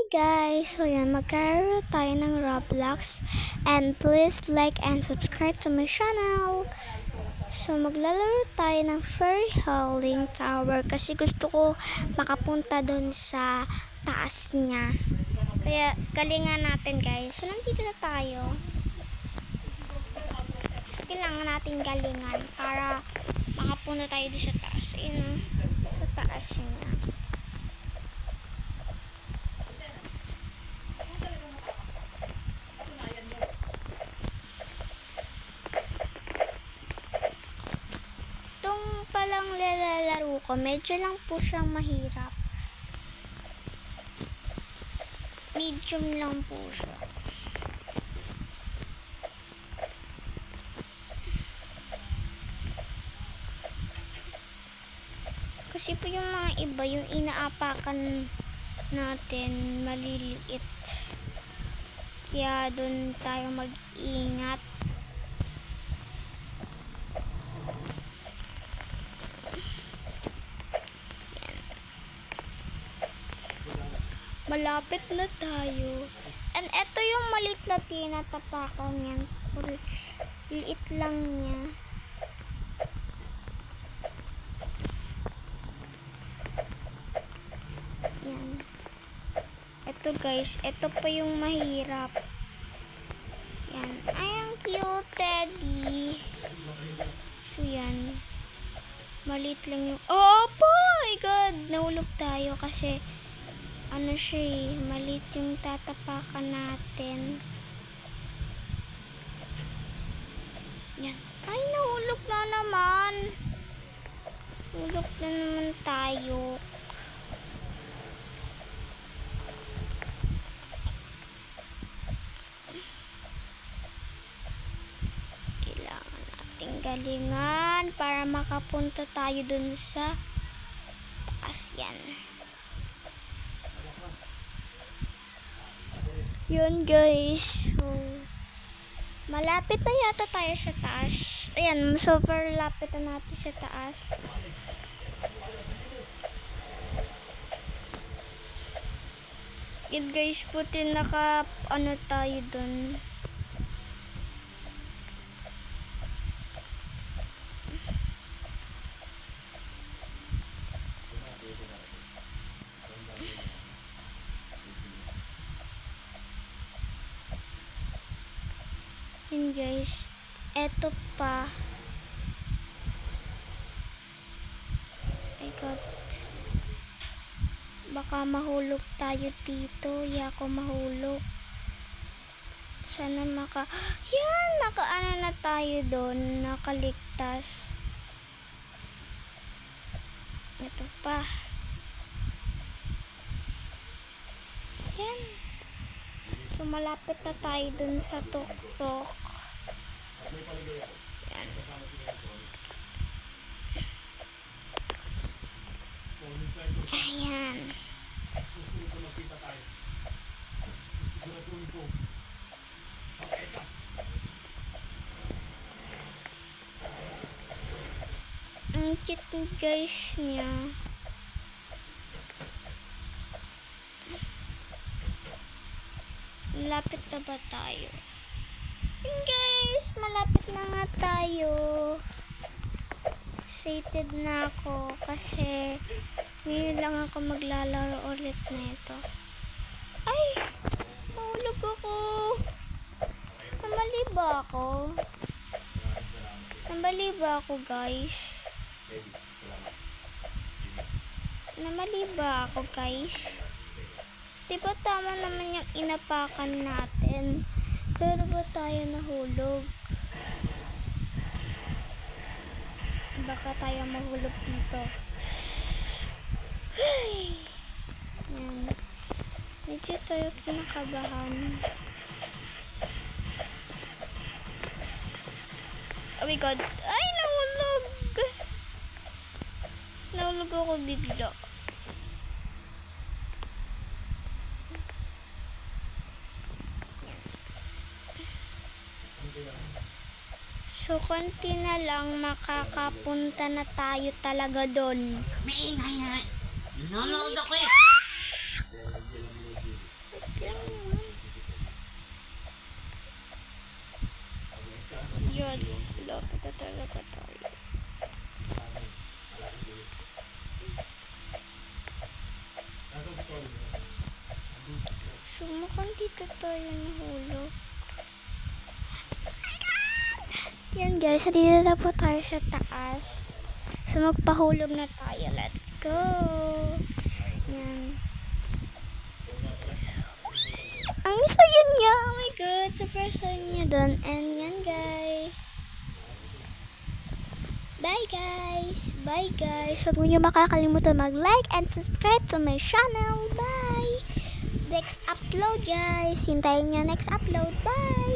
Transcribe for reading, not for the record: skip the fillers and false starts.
Guys, so yan, magkaroon tayo ng Roblox and please like and subscribe to my channel. So maglalaro tayo ng Fairy Howling Tower kasi gusto ko makapunta doon sa taas niya. Kaya galingan natin guys. So nandito na tayo. So, kailangan natin galingan para makapunta tayo doon sa taas. Ayun, sa taas niya. Palang lalaro ko, medyo lang po siyang mahirap. Medium lang po siya. Kasi po yung mga iba, yung inaapakan natin, maliliit. Kaya doon tayo mag-ingat. Malapit na tayo. And eto yung maliit na tinatapakan niyan. Liit lang niya. Yan. Eto guys, eto pa yung mahirap. Yan. Ay, ang cute, Teddy. So yan. Maliit lang yung... Oh my God! Nahulog tayo kasi ano siya eh, maliit yung tatapakan natin. Yan. Ay, nahulog na naman. Hulog na naman tayo. Kailangan nating galingan para makapunta tayo dun sa taas. Yan. Yun guys, so malapit na yata tayo sa taas. Ayan, super lapit na natin sa taas. Yun guys, puti naka ano tayo dun. Yun guys, eto pa. My God, baka mahulog tayo dito. Ako mahulog. Sana yan, nakaano na tayo doon, nakaligtas. Ito pa. Yan. So, malapit na tayo dun sa tuktok. Yan. Ayan. Ang cute guys niya. Malapit na ba tayo? Yun guys, malapit na nga tayo. Excited na ako kasi ngayon lang ako maglalaro ulit nito. Ay! Mahulog ako. Namali ba ako? Namali ba ako guys? Namali ba ako guys? Diba tama naman yung inapakan natin? Pero ba tayo nahulog? Baka tayo mahulog dito. Ay! Yan. Medyo tayo kinakabahan. Oh my God. Ay, nahulog! Nahulog ako bigla. So, konti na lang makakapunta na tayo talaga doon. Maingay nga. Nanonood ako eh. So, mukhang dito tayo nahulog. Yan guys, dito na po tayo sa taas. So, magpahulog na tayo. Let's go! Yan. Ang saya niya! Oh my God! Super saya niya doon. And yan guys. Bye guys! Bye guys! Huwag niyo makakalimutan mag-like and subscribe to my channel. Bye! Next upload guys! Hintayin niyo next upload. Bye!